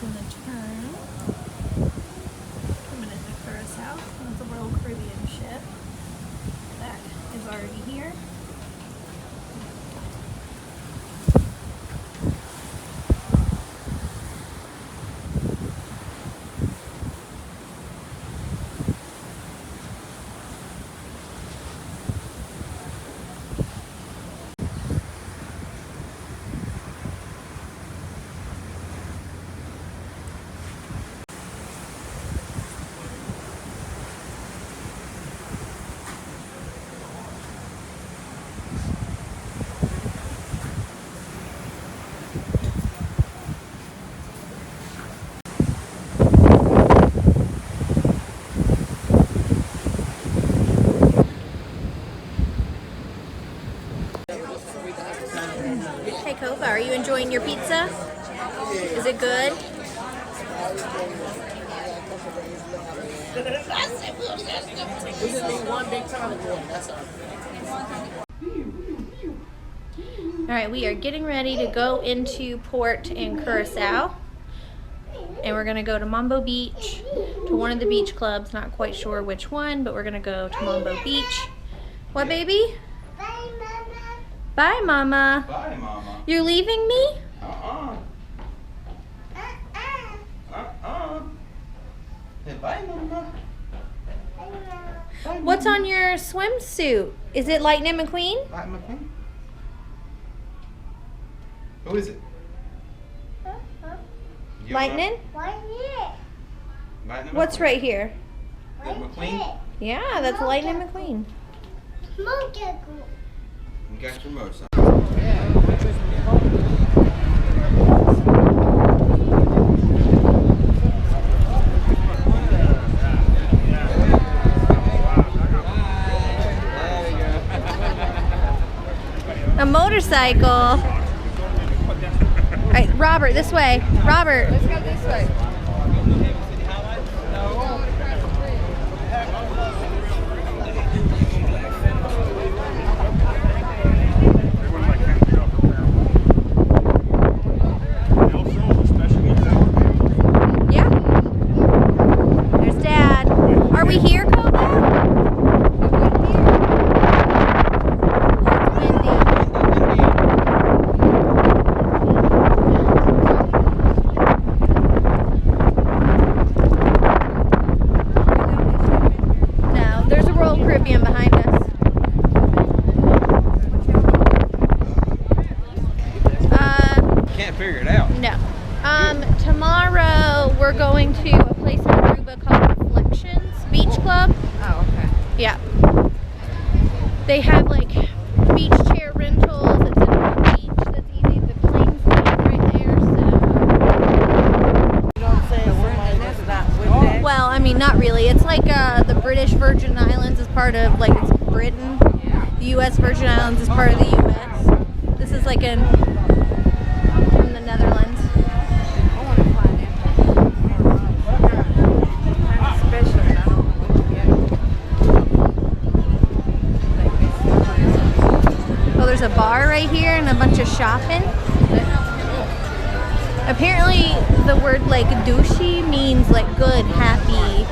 making the turn. Coming into Curacao. That's a Royal Caribbean ship that is already here. Hey Cova, are you enjoying your pizza? Is it good? We just need one big tonic one, that's all. Alright, we are getting ready to go into port in Curacao. And we're going to go to Mambo Beach, to one of the beach clubs. Not quite sure which one, but we're going to go to Mambo Beach. What, baby? Bye, Mama. Bye, Mama. Bye, Mama. You're leaving me? Say bye, Mama. Bye, Mama. What's on your swimsuit? Is it Lightning McQueen? Lightning McQueen? Who is it? You Lightning? Why here? Lightning What's McQueen? right here? Is it McQueen? Yeah, that's Lightning McQueen. Monkey. You got your motorcycle. A motorcycle. All right, Robert, this way. Robert. Let's go this way. Yeah. There's Dad. Are we here, Cova? No, there's a Royal Caribbean behind us. Can't figure it out. No. Tomorrow we're going to a place in Aruba called Reflections Beach Club. Oh, okay. Yeah. They have like beach chair rentals. It's in the beach that's easy. The plane's right there, so. You know what I'm saying? Somebody that's not with that. Well, I mean, not really. It's like the British Virgin Islands is part of, like, it's Britain. The U.S. Virgin Islands is part of the U.S. This is like in from the Netherlands. I want to find that. Kind of special, and I don't know what yet. Oh, there's a bar right here and a bunch of shopping. Apparently, the word like douchey means like good, happy.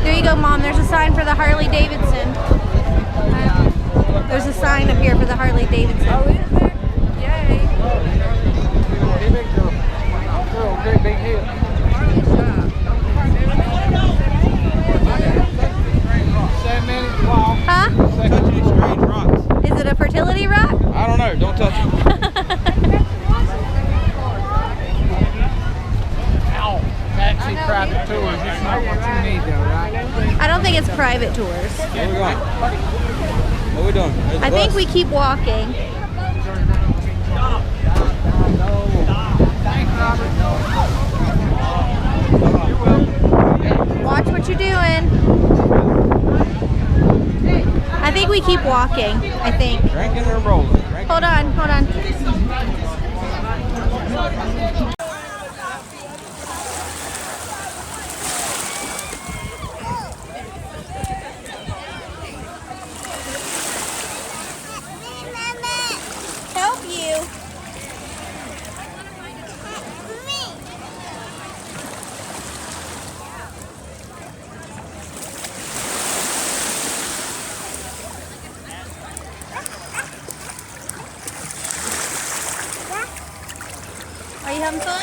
There you go, Mom. There's a sign for the Harley Davidson. There's a sign up here for the Harley Davidson. Oh, is there? Yay. Great big hill. Harley shop. 7 minutes long. Huh? Touch any strange rocks. Is it a fertility rock? I don't know. Don't touch it. Ow. Taxi private tours. It's not what you need though, right? I don't think it's private tours. Where we going? What are we doing? There's a I think bus. we keep walking. Thanks, Robert. Watch what you're doing. I think we keep walking. I think. Drinking or rolling? Drinking. Hold on, hold on. Help you. having fun?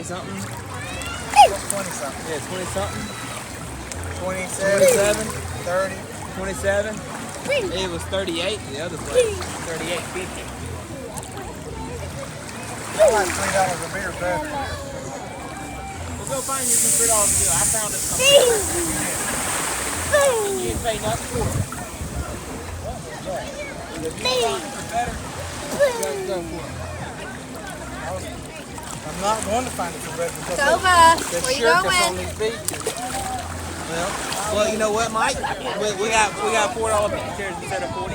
Something? 20 something. Yeah, 20 something. 27, 30. 27. It was 38 the other place. 38.50. I like $3 a beer better. We'll go find you some $3 a bill. I found it somewhere. You didn't pay nothing for it. Better. Go for it. I'm not going to find it for better because Cova, they where you shirk us going? on these beaches. Well, you know what, Mike? We got $4 beach chairs instead of $40.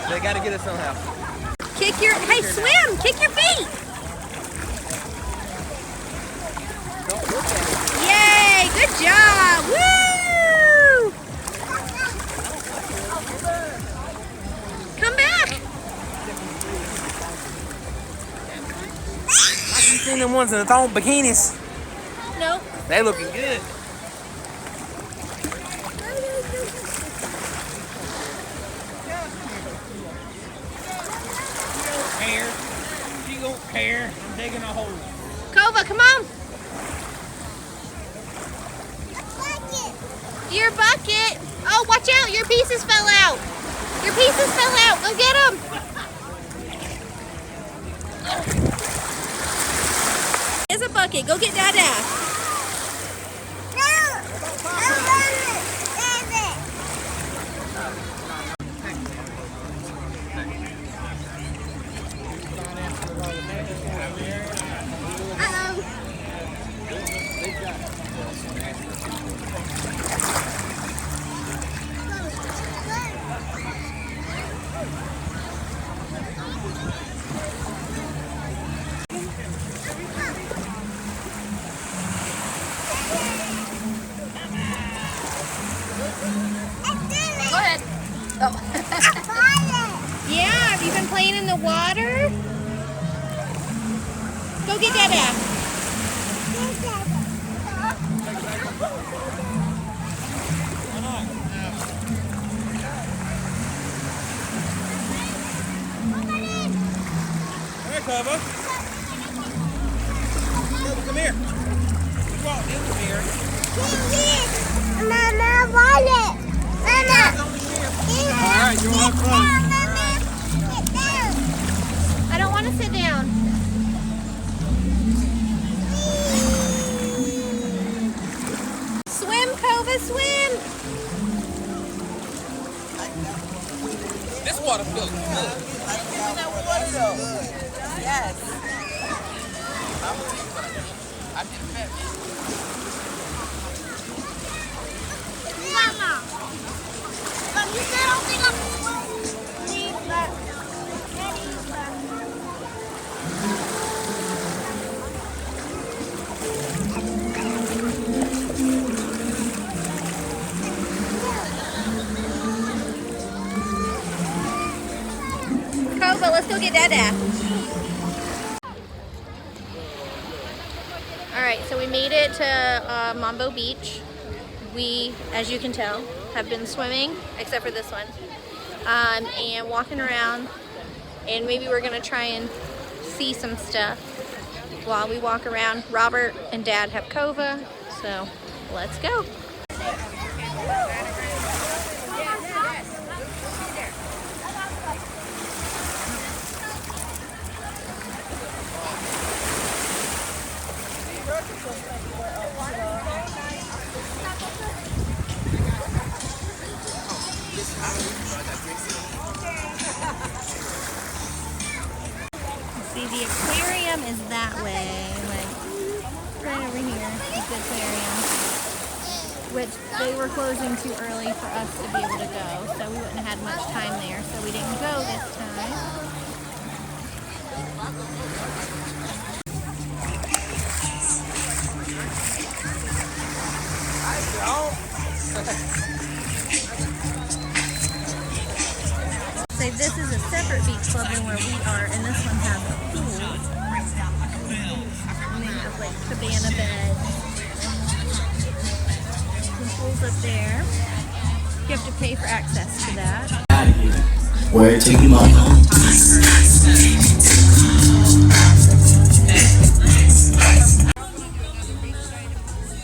They got to get us somehow. Hey, swim! Kick your feet! Yay! Good job! Woo! Come back! You seen them ones in the thong bikinis? Nope. They looking good. She don't care. I'm digging a hole. Cova, come on! Your bucket! Oh, watch out! Your pieces fell out! Your pieces fell out! Go get them! There's a bucket. Go get Dada. Go ahead. Oh. Yeah, have you been playing in the water? Go get Dada. Cova. Come here. Come here. Mama, wallet. Mama. All right, you want to have fun? I don't want to sit down. Swim, Cova, swim. This water feels good. Yes. I did that. Mama. Mom, you said I don't think I'm Cova, let's go get Dada. Alright, so we made it to Mambo Beach. We, as you can tell, have been swimming, except for this one, and walking around, and maybe we're going to try and see some stuff while we walk around. Robert and Dad have Cova, so let's go. See, the aquarium is that way, like right over here is the aquarium, which they were closing too early for us to be able to go, so we wouldn't have had much time there, so we didn't go this time. Say this is a separate beach club than where we are, and this one has a pool. And they have like cabana beds. Some pools up there. You have to pay for access to that. Where to you, mama?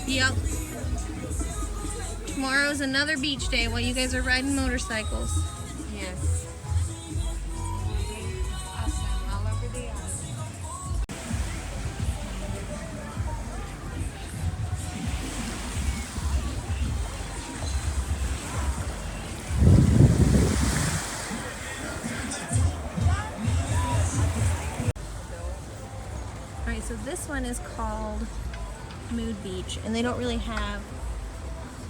Yep. Tomorrow's another beach day while you guys are riding motorcycles. Yes. Awesome. All over the island. Alright, so this one is called Mood Beach, and they don't really have,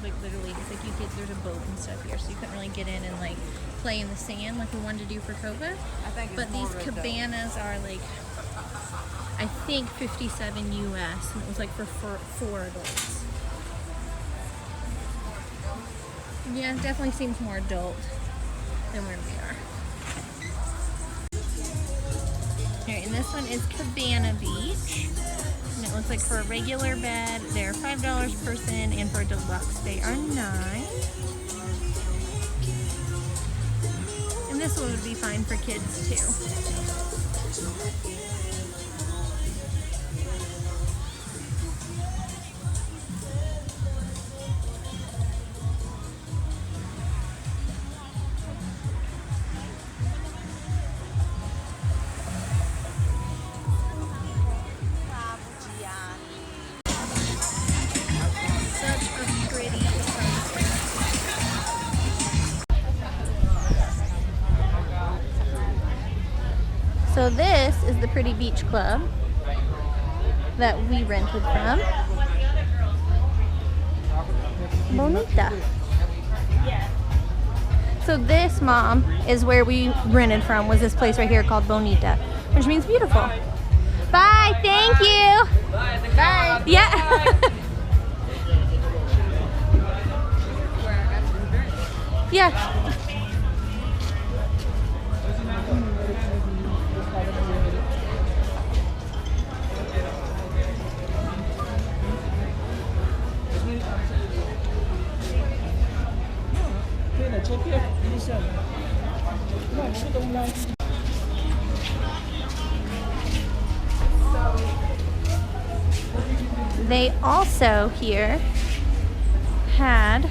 like, literally, it's like there's a boat and stuff here, so you couldn't really get in and like play in the sand like we wanted to do for Cova. But these cabanas are like, I think 57 US, and it was like for four adults. Yeah, it definitely seems more adult than where we are. Alright, and this one is Cabana Beach. And it looks like for a regular bed, they're $5 per person, and for a deluxe, they are $9. And this one would be fine for kids too. So this is the pretty beach club that we rented from. Bonita. So this, Mom, is where we rented from, was this place right here called Bonita, which means beautiful. Bye, thank you. Bye. Yeah. Yeah. They also here had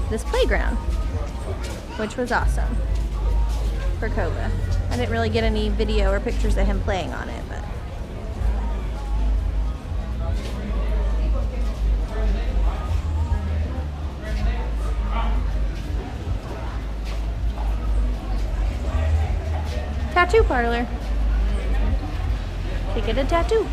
this playground, which was awesome for Cova. I didn't really get any video or pictures of him playing on it, but tattoo parlor. To get a tattoo.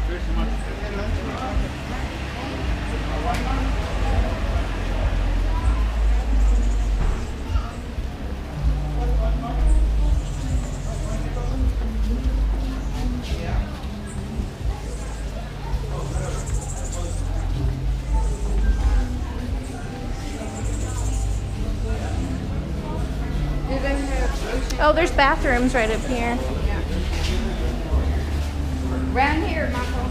Oh, there's bathrooms right up here. Round here, Michael.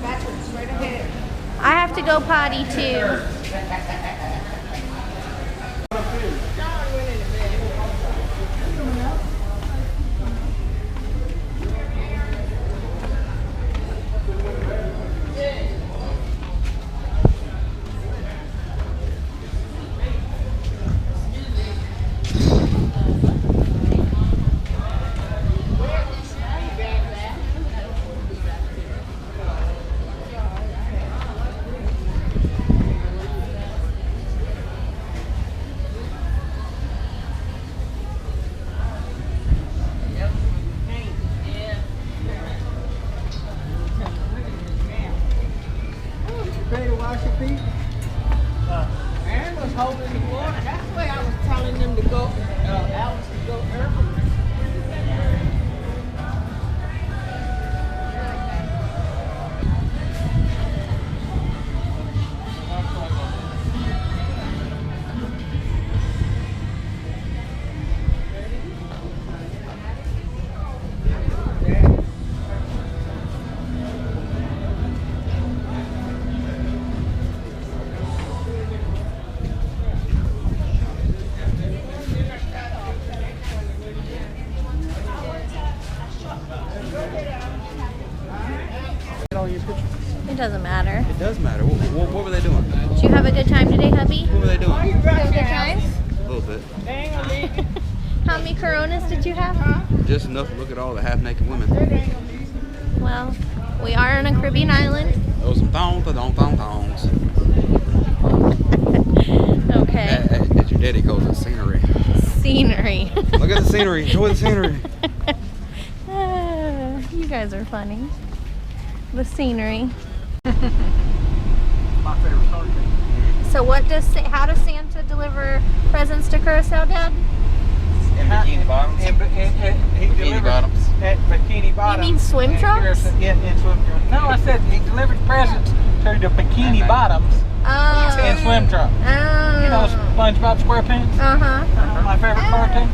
Bathroom straight ahead. I have to go potty too. Ready to wash your feet? Aaron was holding the water. That's the way I was telling them to go. Alex to go early. matter. It does matter. What were they doing? Did you have a good time today, hubby? What were they doing? Did you have a good time? A little bit. How many Coronas did you have? Just enough to look at all the half-naked women. Well, we are on a Caribbean island. Oh, some thongs. Okay. As your daddy calls it, scenery. Scenery. Look at the scenery. Enjoy the scenery. You guys are funny. The scenery. My favorite start date. So how does Santa deliver presents to Curacao, Dad? In bikini bottoms. He Bikini delivers bottoms. at Bikini Bottoms. mean swim in trunks? Curacao. Yeah, in swim trunks. No, I said he delivers presents to the Bikini Bottoms Oh. in swim trunks. Oh. You know SpongeBob SquarePants? Uh-huh. My favorite cartoon.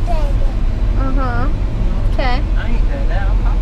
Uh-huh. Okay. I ain't that now.